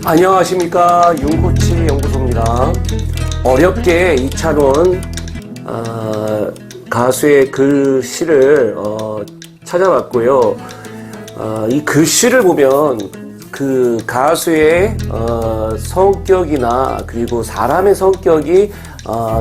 안녕하십니까, 윤코치 연구소입니다. 어렵게 이찬원 가수의 글씨를 찾아봤고요. 이 글씨를 보면 그 가수의 성격이나 그리고 사람의 성격이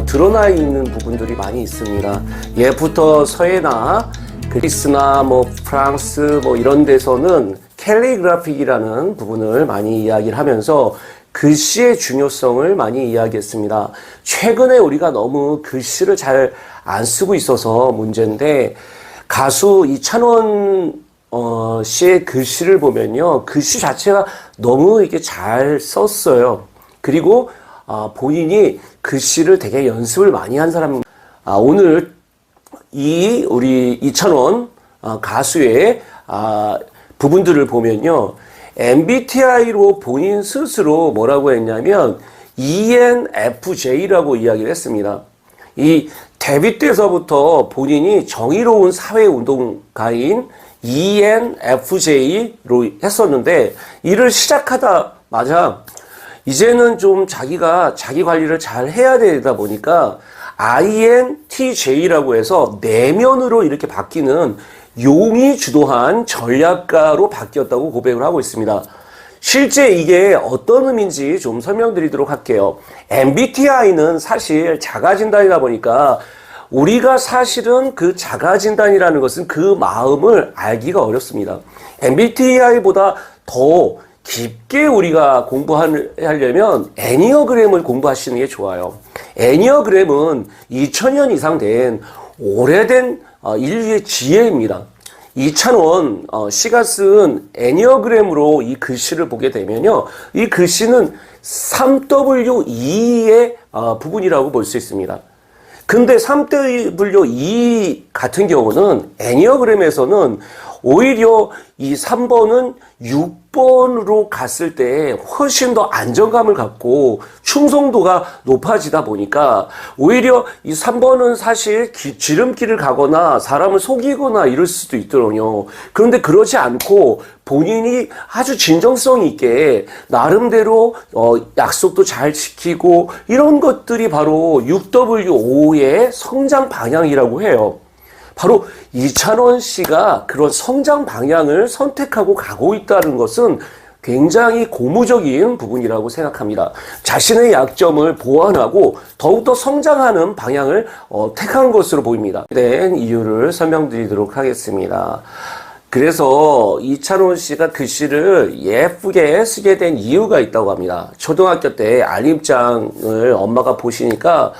드러나 있는 부분들이 많이 있습니다. 예부터 서해나 그리스나 프랑스 이런 데서는 캘리그라픽이라는 부분을 많이 이야기를 하면서 글씨의 중요성을 많이 이야기했습니다. 최근에 우리가 너무 글씨를 잘 안 쓰고 있어서 문제인데, 가수 이찬원 씨의 글씨를 보면요, 글씨 자체가 너무 이렇게 잘 썼어요. 그리고 본인이 글씨를 되게 연습을 많이 한 사람입니다. 오늘 우리 이찬원 가수의 부분들을 보면요, MBTI로 본인 스스로 뭐라고 했냐면 ENFJ라고 이야기를 했습니다. 이 데뷔 때서부터 본인이 정의로운 사회운동가인 ENFJ로 했었는데, 이를 시작하자마자 이제는 좀 자기가 자기 관리를 잘 해야 되다 보니까 INTJ라고 해서 내면으로 이렇게 바뀌는 용이 주도한 전략가로 바뀌었다고 고백을 하고 있습니다. 실제 이게 어떤 의미인지 좀 설명드리도록 할게요. MBTI는 사실 자가진단이다 보니까 우리가 사실은 그 자가진단이라는 것은 그 마음을 알기가 어렵습니다. MBTI보다 더 깊게 우리가 공부하려면 애니어그램을 공부하시는 게 좋아요. 애니어그램은 2000년 이상 된 오래된 인류의 지혜입니다. 이찬원 씨가 쓴 애니어그램으로 이 글씨를 보게 되면요, 이 글씨는 3W2의 부분이라고 볼 수 있습니다. 근데 3W2 같은 경우는 애니어그램에서는 오히려 이 3번은 6번으로 갔을 때 훨씬 더 안정감을 갖고 충성도가 높아지다 보니까 오히려 이 3번은 사실 지름길을 가거나 사람을 속이거나 이럴 수도 있더군요. 그런데 그러지 않고 본인이 아주 진정성 있게 나름대로 약속도 잘 지키고 이런 것들이 바로 6W5의 성장 방향이라고 해요. 바로 이찬원 씨가 그런 성장 방향을 선택하고 가고 있다는 것은 굉장히 고무적인 부분이라고 생각합니다. 자신의 약점을 보완하고 더욱더 성장하는 방향을 택한 것으로 보입니다. 된 이유를 설명드리도록 하겠습니다. 그래서 이찬원 씨가 글씨를 예쁘게 쓰게 된 이유가 있다고 합니다. 초등학교 때 알림장을 엄마가 보시니까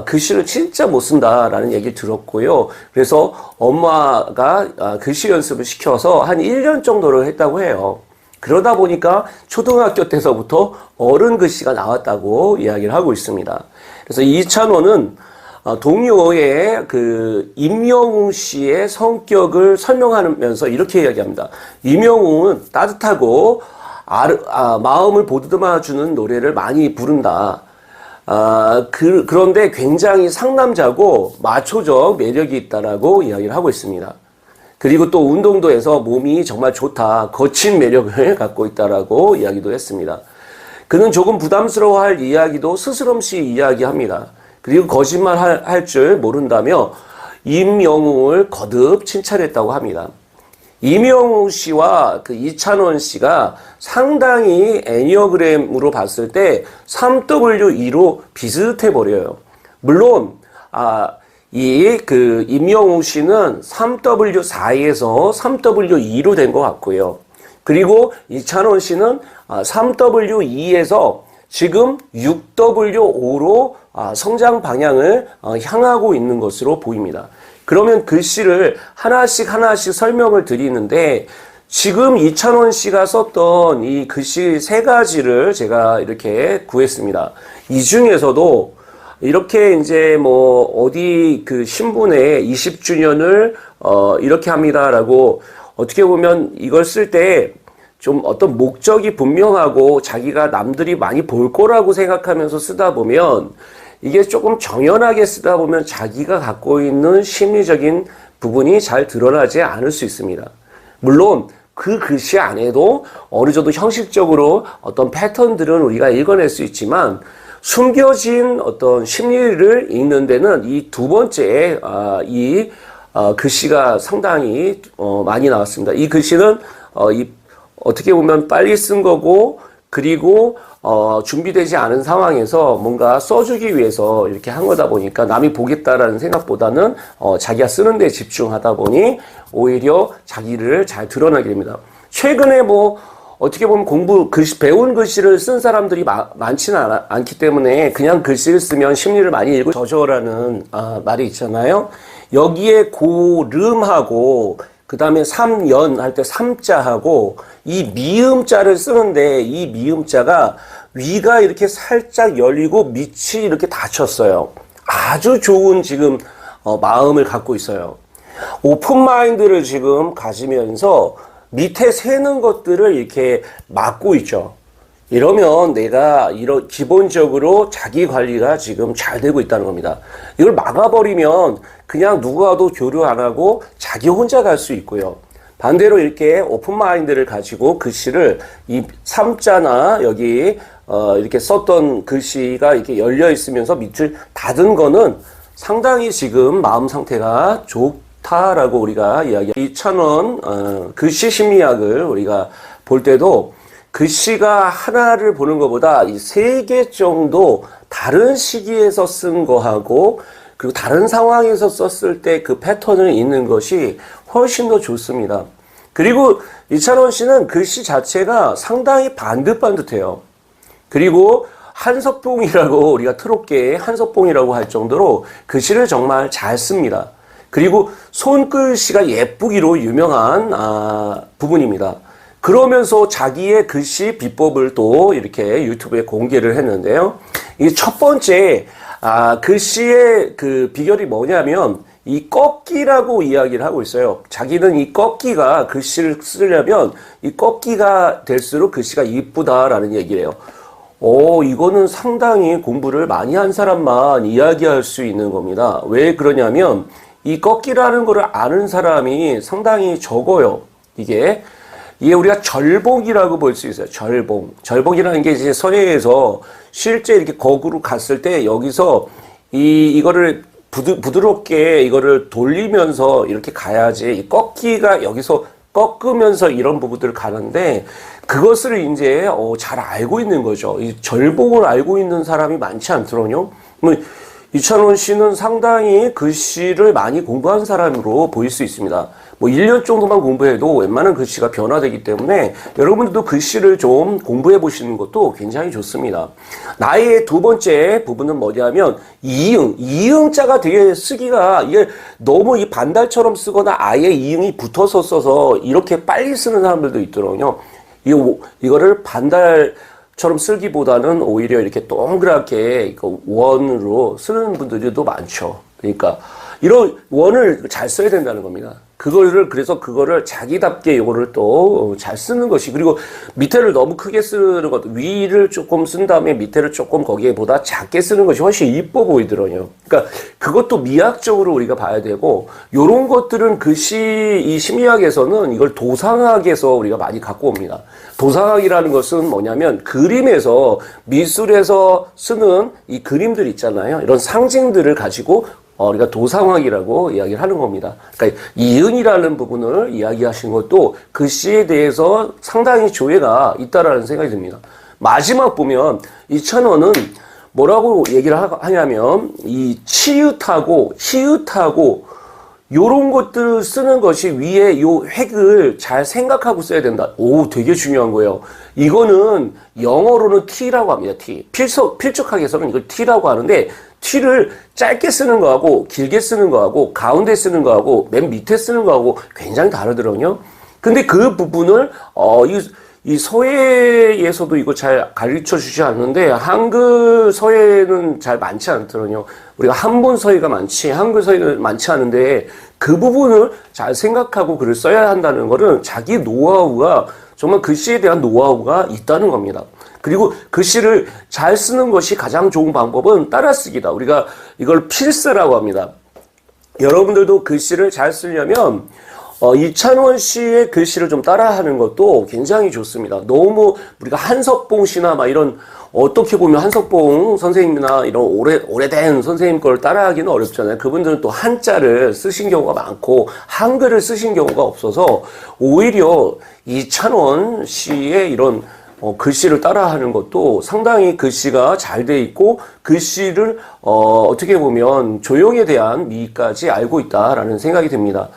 글씨를 진짜 못 쓴다라는 얘기를 들었고요. 그래서 엄마가 글씨 연습을 시켜서 한 1년 정도를 했다고 해요. 그러다 보니까 초등학교 때서부터 어른 글씨가 나왔다고 이야기를 하고 있습니다. 그래서 이찬원은 동료의 임영웅 씨의 성격을 설명하면서 이렇게 이야기합니다. 임영웅은 따뜻하고 마음을 보듬어주는 노래를 많이 부른다. 그런데 굉장히 상남자고 마초적 매력이 있다라고 이야기를 하고 있습니다. 그리고 또 운동도 해서 몸이 정말 좋다, 거친 매력을 갖고 있다라고 이야기도 했습니다. 그는 조금 부담스러워할 이야기도 스스럼시 이야기합니다. 그리고 거짓말 할 줄 모른다며 임영웅을 거듭 칭찬했다고 합니다. 임영웅 씨와 이찬원 씨가 상당히 애니어그램으로 봤을 때 3W2로 비슷해 버려요. 물론 임영웅 씨는 3W4에서 3W2로 된 것 같고요. 그리고 이찬원 씨는 3W2에서 지금 6W5로 성장 방향을 향하고 있는 것으로 보입니다. 그러면 글씨를 하나씩 설명을 드리는데, 지금 이찬원 씨가 썼던 이 글씨 3가지를 제가 이렇게 구했습니다. 이 중에서도 이렇게 이제 어디 신분에 20주년을 이렇게 합니다라고, 어떻게 보면 이걸 쓸 때 좀 어떤 목적이 분명하고 자기가 남들이 많이 볼 거라고 생각하면서 쓰다 보면, 이게 조금 정연하게 쓰다 보면 자기가 갖고 있는 심리적인 부분이 잘 드러나지 않을 수 있습니다. 물론 그 글씨 안에도 어느 정도 형식적으로 어떤 패턴들은 우리가 읽어낼 수 있지만 숨겨진 어떤 심리를 읽는 데는 이 두 번째 글씨가 상당히 많이 나왔습니다. 이 글씨는 어떻게 보면 빨리 쓴 거고, 그리고 준비되지 않은 상황에서 뭔가 써주기 위해서 이렇게 한 거다 보니까 남이 보겠다라는 생각보다는 자기가 쓰는 데 집중하다 보니 오히려 자기를 잘 드러나게 됩니다. 최근에 어떻게 보면 배운 글씨를 쓴 사람들이 많지는 않기 때문에 그냥 글씨를 쓰면 심리를 많이 읽고 저저라는 말이 있잖아요. 여기에 고름하고 그 다음에 삼연 할 때 삼자하고 이 미음자를 쓰는데 이 미음자가 위가 이렇게 살짝 열리고 밑이 이렇게 닫혔어요. 아주 좋은 지금 마음을 갖고 있어요. 오픈 마인드를 지금 가지면서 밑에 새는 것들을 이렇게 막고 있죠. 이러면 내가 기본적으로 자기 관리가 지금 잘 되고 있다는 겁니다. 이걸 막아버리면 그냥 누구와도 교류 안 하고 자기 혼자 갈 수 있고요. 반대로 이렇게 오픈 마인드를 가지고 글씨를 이 삼자나 여기 이렇게 썼던 글씨가 이렇게 열려 있으면서 밑을 닫은 거는 상당히 지금 마음 상태가 좋다라고 우리가 이 천원 글씨 심리학을 우리가 볼 때도 글씨가 하나를 보는 것보다 이 3개 정도 다른 시기에서 쓴 거하고 그리고 다른 상황에서 썼을 때 그 패턴을 읽는 것이 훨씬 더 좋습니다. 그리고 이찬원 씨는 글씨 자체가 상당히 반듯반듯해요. 그리고 한석봉이라고 우리가 트롯계의 한석봉이라고 할 정도로 글씨를 정말 잘 씁니다. 그리고 손글씨가 예쁘기로 유명한 부분입니다. 그러면서 자기의 글씨 비법을 또 이렇게 유튜브에 공개를 했는데요. 이 첫 번째 글씨의 그 비결이 뭐냐면 이 꺾기라고 이야기를 하고 있어요. 자기는 이 꺾기가 글씨를 쓰려면 이 꺾기가 될수록 글씨가 이쁘다라는 얘기예요. 이거는 상당히 공부를 많이 한 사람만 이야기할 수 있는 겁니다. 왜 그러냐면 이 꺾기라는 거를 아는 사람이 상당히 적어요. 이게 우리가 절봉이라고 볼 수 있어요. 절봉이라는 게 이제 서예에서 실제 이렇게 거꾸로 갔을 때 여기서 이거를 부드럽게 이거를 돌리면서 이렇게 가야지 이 꺾기가 여기서 꺾으면서 이런 부분들을 가는데 그것을 이제 잘 알고 있는 거죠. 이 절봉을 알고 있는 사람이 많지 않더군요. 이찬원 씨는 상당히 글씨를 많이 공부한 사람으로 보일 수 있습니다. 1년 정도만 공부해도 웬만한 글씨가 변화되기 때문에 여러분들도 글씨를 좀 공부해 보시는 것도 굉장히 좋습니다. 나의 두 번째 부분은 뭐냐면 이응자가 되게 쓰기가 이게 너무 이 반달처럼 쓰거나 아예 이응이 붙어서 써서 이렇게 빨리 쓰는 사람들도 있더라고요. 이거를 반달처럼 쓰기보다는 오히려 이렇게 동그랗게 원으로 쓰는 분들도 많죠. 그러니까 이런 원을 잘 써야 된다는 겁니다. 그래서 그거를 자기답게 이거를 또 잘 쓰는 것이, 그리고 밑에를 너무 크게 쓰는 것, 위를 조금 쓴 다음에 밑에를 조금 거기에보다 작게 쓰는 것이 훨씬 이뻐 보이더라고요. 그러니까 그것도 미학적으로 우리가 봐야 되고, 요런 것들은 이 심리학에서는 이걸 도상학에서 우리가 많이 갖고 옵니다. 도상학이라는 것은 뭐냐면 그림에서, 미술에서 쓰는 이 그림들 있잖아요. 이런 상징들을 가지고 우리가 도상학이라고 이야기를 하는 겁니다. 그러니까 이응이라는 부분을 이야기하신 것도 글씨에 대해서 상당히 조예가 있다라는 생각이 듭니다. 마지막 보면 이찬원은 뭐라고 얘기를 하냐면 이 치읓하고 히읗하고 요런 것들을 쓰는 것이 위에 요 획을 잘 생각하고 써야 된다. 되게 중요한 거예요. 이거는 영어로는 T라고 합니다. T. 필적학에서는 이걸 T라고 하는데 T를 짧게 쓰는 거하고 길게 쓰는 거하고 가운데 쓰는 거하고 맨 밑에 쓰는 거하고 굉장히 다르더라고요. 근데 그 부분을 이 서예에서도 이거 잘 가르쳐 주지 않는데 한글 서예는 잘 많지 않더라고요. 우리가 한본 서예가 많지 한글 서예는 많지 않은데 그 부분을 잘 생각하고 글을 써야 한다는 거는 자기 노하우가 정말 글씨에 대한 노하우가 있다는 겁니다. 그리고 글씨를 잘 쓰는 것이 가장 좋은 방법은 따라쓰기다. 우리가 이걸 필사라고 합니다. 여러분들도 글씨를 잘 쓰려면 이찬원 씨의 글씨를 좀 따라하는 것도 굉장히 좋습니다. 너무 우리가 한석봉 씨나 막 이런 어떻게 보면 한석봉 선생님이나 이런 오래된 선생님 걸 따라하기는 어렵잖아요. 그분들은 또 한자를 쓰신 경우가 많고 한글을 쓰신 경우가 없어서 오히려 이찬원 씨의 이런 글씨를 따라하는 것도 상당히 글씨가 잘 돼 있고 글씨를 어떻게 보면 조형에 대한 미까지 알고 있다라는 생각이 듭니다.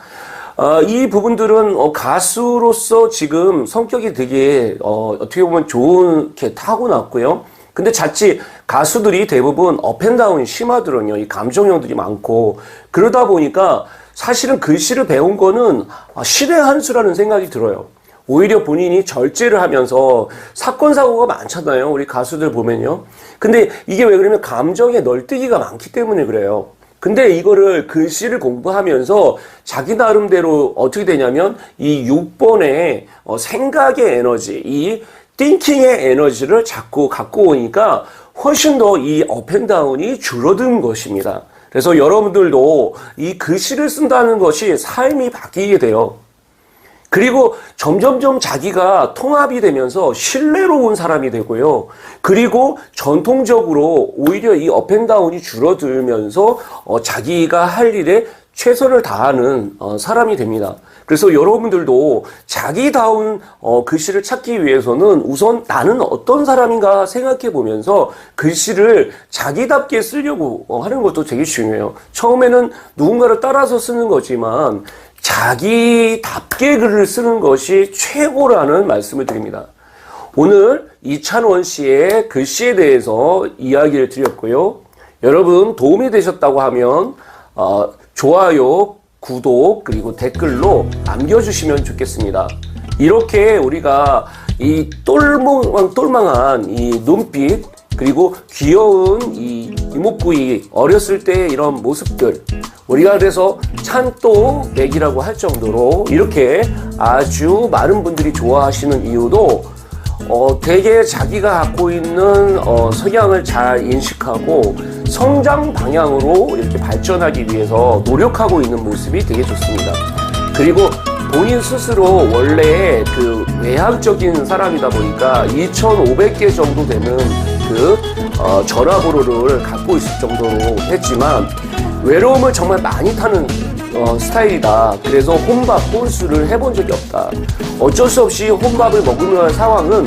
이 부분들은 가수로서 지금 성격이 되게 어떻게 보면 좋게 타고났고요. 근데 자칫 가수들이 대부분 업앤다운이 심하더군요. 이 감정형들이 많고 그러다 보니까 사실은 글씨를 배운 거는 신의 한 수라는 생각이 들어요. 오히려 본인이 절제를 하면서 사건 사고가 많잖아요. 우리 가수들 보면요. 근데 이게 왜 그러면 감정의 널뛰기가 많기 때문에 그래요. 근데 이거를 글씨를 공부하면서 자기 나름대로 어떻게 되냐면 이 6번의 생각의 에너지, 이 띵킹의 에너지를 자꾸 갖고 오니까 훨씬 더 이 업앤다운이 줄어든 것입니다. 그래서 여러분들도 이 글씨를 쓴다는 것이 삶이 바뀌게 돼요. 그리고 점점점 자기가 통합이 되면서 신뢰로운 사람이 되고요. 그리고 전통적으로 오히려 이 업앤다운이 줄어들면서 자기가 할 일에 최선을 다하는 사람이 됩니다. 그래서 여러분들도 자기다운 글씨를 찾기 위해서는 우선 나는 어떤 사람인가 생각해 보면서 글씨를 자기답게 쓰려고 하는 것도 되게 중요해요. 처음에는 누군가를 따라서 쓰는 거지만 자기답게 글을 쓰는 것이 최고라는 말씀을 드립니다. 오늘 이찬원 씨의 글씨에 대해서 이야기를 드렸고요. 여러분 도움이 되셨다고 하면 좋아요, 구독, 그리고 댓글로 남겨주시면 좋겠습니다. 이렇게 우리가 이 똘망한 이 눈빛, 그리고 귀여운 이 이목구이, 어렸을 때 이런 모습들, 우리가 그래서 찬또맥이라고 할 정도로 이렇게 아주 많은 분들이 좋아하시는 이유도 되게 자기가 갖고 있는 성향을 잘 인식하고 성장 방향으로 이렇게 발전하기 위해서 노력하고 있는 모습이 되게 좋습니다. 그리고 본인 스스로 원래 그 외향적인 사람이다 보니까 2,500개 정도 되는 그 전화번호를 갖고 있을 정도로 했지만 외로움을 정말 많이 타는 스타일이다. 그래서 혼밥, 혼술을 해본 적이 없다. 어쩔 수 없이 혼밥을 먹으면 상황은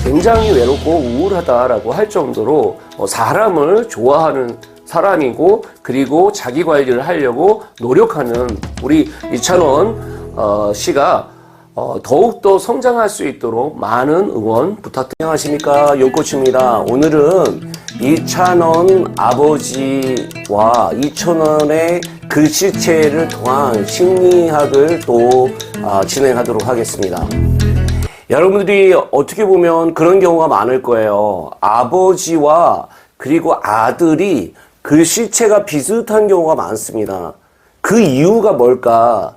굉장히 외롭고 우울하다라고 할 정도로 사람을 좋아하는 사람이고 그리고 자기 관리를 하려고 노력하는 우리 이찬원 씨가 더욱더 성장할 수 있도록 많은 응원 부탁드립니다. 안녕하십니까, 용코치입니다. 오늘은 이찬원 아버지와 이찬원의 글씨체를 통한 심리학을 또 진행하도록 하겠습니다. 여러분들이 어떻게 보면 그런 경우가 많을 거예요. 아버지와 그리고 아들이 글씨체가 비슷한 경우가 많습니다. 그 이유가 뭘까?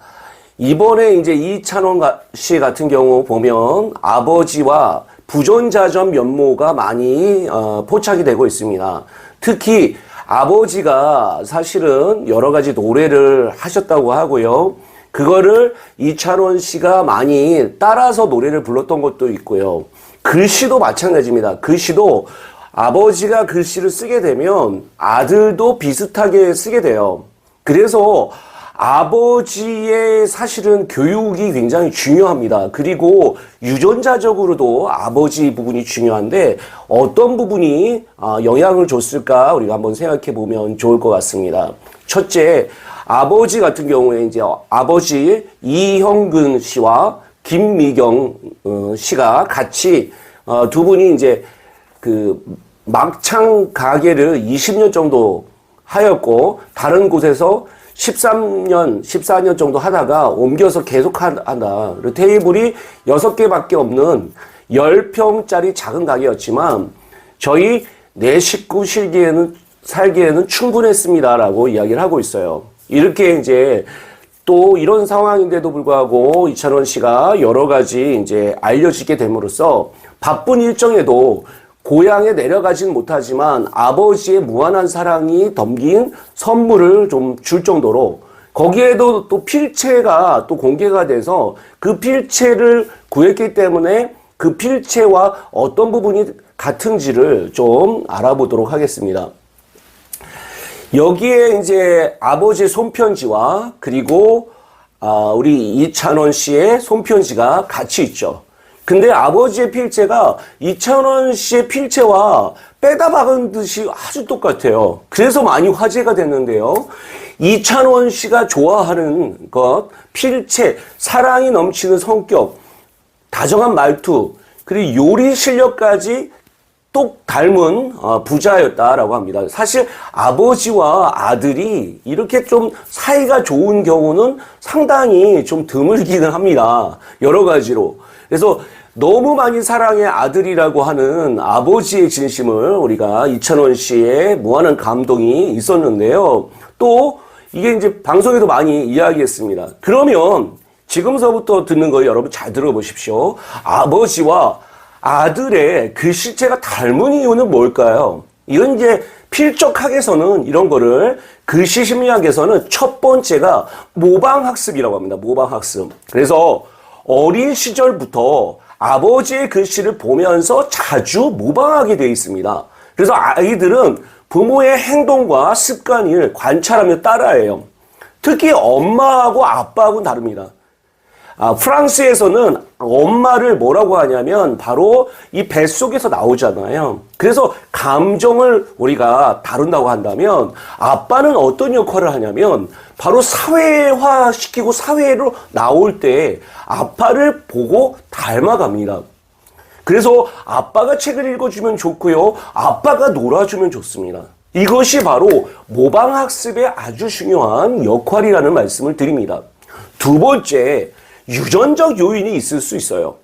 이번에 이제 이찬원 씨 같은 경우 보면 아버지와 부존자전 면모가 많이 포착이 되고 있습니다. 특히 아버지가 사실은 여러 가지 노래를 하셨다고 하고요. 그거를 이찬원 씨가 많이 따라서 노래를 불렀던 것도 있고요. 글씨도 마찬가지입니다. 글씨도 아버지가 글씨를 쓰게 되면 아들도 비슷하게 쓰게 돼요. 그래서 아버지의 사실은 교육이 굉장히 중요합니다. 그리고 유전자적으로도 아버지 부분이 중요한데 어떤 부분이 영향을 줬을까 우리가 한번 생각해 보면 좋을 것 같습니다. 첫째, 아버지 같은 경우에 이제 아버지 이형근 씨와 김미경 씨가 같이 두 분이 이제 그 막창 가게를 20년 정도 하였고 다른 곳에서 13년, 14년 정도 하다가 옮겨서 계속 한다. 테이블이 6개밖에 없는 10평짜리 작은 가게였지만 저희 4식구 살기에는 충분했습니다라고 이야기를 하고 있어요. 이렇게 이제 또 이런 상황인데도 불구하고 이찬원 씨가 여러 가지 이제 알려지게 됨으로써 바쁜 일정에도 고향에 내려가진 못하지만 아버지의 무한한 사랑이 담긴 선물을 좀 줄 정도로 거기에도 또 필체가 또 공개가 돼서 그 필체를 구했기 때문에 그 필체와 어떤 부분이 같은지를 좀 알아보도록 하겠습니다. 여기에 이제 아버지의 손편지와 그리고 우리 이찬원 씨의 손편지가 같이 있죠. 근데 아버지의 필체가 이찬원 씨의 필체와 빼다 박은 듯이 아주 똑같아요. 그래서 많이 화제가 됐는데요. 이찬원 씨가 좋아하는 것, 필체, 사랑이 넘치는 성격, 다정한 말투, 그리고 요리 실력까지 똑 닮은 부자였다라고 합니다. 사실 아버지와 아들이 이렇게 좀 사이가 좋은 경우는 상당히 좀 드물기는 합니다. 여러 가지로. 그래서 너무 많이 사랑의 아들이라고 하는 아버지의 진심을 우리가 이찬원 씨의 무한한 감동이 있었는데요. 또 이게 이제 방송에도 많이 이야기했습니다. 그러면 지금서부터 듣는 거 여러분 잘 들어보십시오. 아버지와 아들의 글씨체가 닮은 이유는 뭘까요? 이건 이제 필적학에서는 이런 거를 글씨 심리학에서는 첫 번째가 모방학습이라고 합니다. 모방학습. 그래서 어린 시절부터 아버지의 글씨를 보면서 자주 모방하게 되어 있습니다. 그래서 아이들은 부모의 행동과 습관을 관찰하며 따라해요. 특히 엄마하고 아빠하고는 다릅니다. 프랑스에서는 엄마를 뭐라고 하냐면 바로 이 뱃속에서 나오잖아요. 그래서 감정을 우리가 다룬다고 한다면 아빠는 어떤 역할을 하냐면 바로 사회화시키고 사회로 나올 때 아빠를 보고 닮아갑니다. 그래서 아빠가 책을 읽어주면 좋고요. 아빠가 놀아주면 좋습니다. 이것이 바로 모방학습의 아주 중요한 역할이라는 말씀을 드립니다. 두 번째, 유전적 요인이 있을 수 있어요.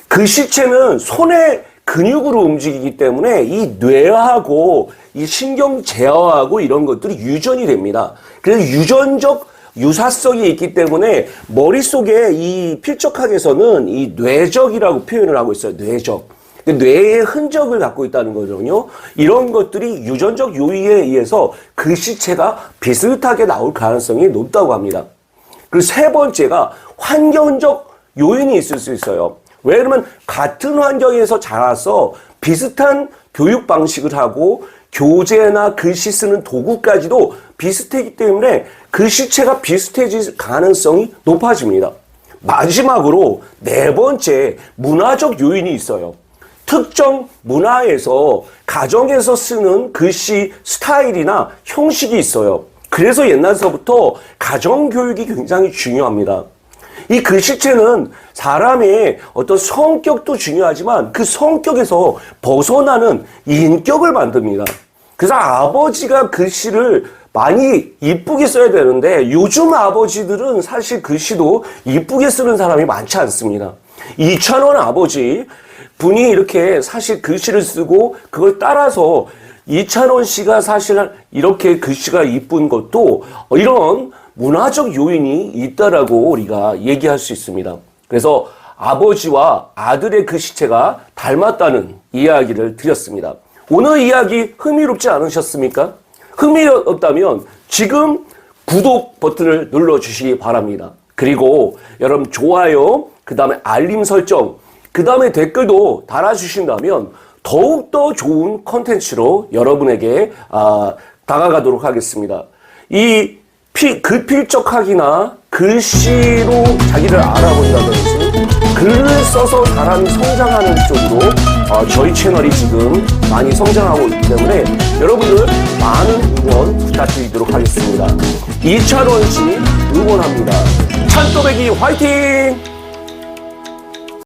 글씨체는 손의 근육으로 움직이기 때문에 이 뇌하고 이 신경 제어하고 이런 것들이 유전이 됩니다. 그래서 유전적 유사성이 있기 때문에 머릿속에 이 필적학에서는 이 뇌적이라고 표현을 하고 있어요. 뇌적. 뇌의 흔적을 갖고 있다는 거거든요. 이런 것들이 유전적 요인에 의해서 글씨체가 비슷하게 나올 가능성이 높다고 합니다. 그리고 세 번째가 환경적 요인이 있을 수 있어요. 왜냐하면 같은 환경에서 자라서 비슷한 교육 방식을 하고 교재나 글씨 쓰는 도구까지도 비슷하기 때문에 글씨체가 비슷해질 가능성이 높아집니다. 마지막으로 네 번째, 문화적 요인이 있어요. 특정 문화에서 가정에서 쓰는 글씨 스타일이나 형식이 있어요. 그래서 옛날서부터 가정교육이 굉장히 중요합니다. 이 글씨체는 사람의 어떤 성격도 중요하지만 그 성격에서 벗어나는 인격을 만듭니다. 그래서 아버지가 글씨를 많이 이쁘게 써야 되는데 요즘 아버지들은 사실 글씨도 이쁘게 쓰는 사람이 많지 않습니다. 이찬원 아버지 분이 이렇게 사실 글씨를 쓰고 그걸 따라서 이찬원 씨가 사실 이렇게 글씨가 이쁜 것도 이런 문화적 요인이 있다라고 우리가 얘기할 수 있습니다. 그래서 아버지와 아들의 글씨체가 닮았다는 이야기를 드렸습니다. 오늘 이야기 흥미롭지 않으셨습니까? 흥미롭다면 지금 구독 버튼을 눌러주시기 바랍니다. 그리고 여러분 좋아요, 그 다음에 알림 설정, 그 다음에 댓글도 달아주신다면 더욱더 좋은 컨텐츠로 여러분에게 다가가도록 하겠습니다. 이 글필적학이나 글씨로 자기를 알아본다든지 글을 써서 사람이 성장하는 쪽으로 저희 채널이 지금 많이 성장하고 있기 때문에 여러분들 많은 응원 부탁드리도록 하겠습니다. 이찬원 씨 응원합니다. 찬또배기 화이팅!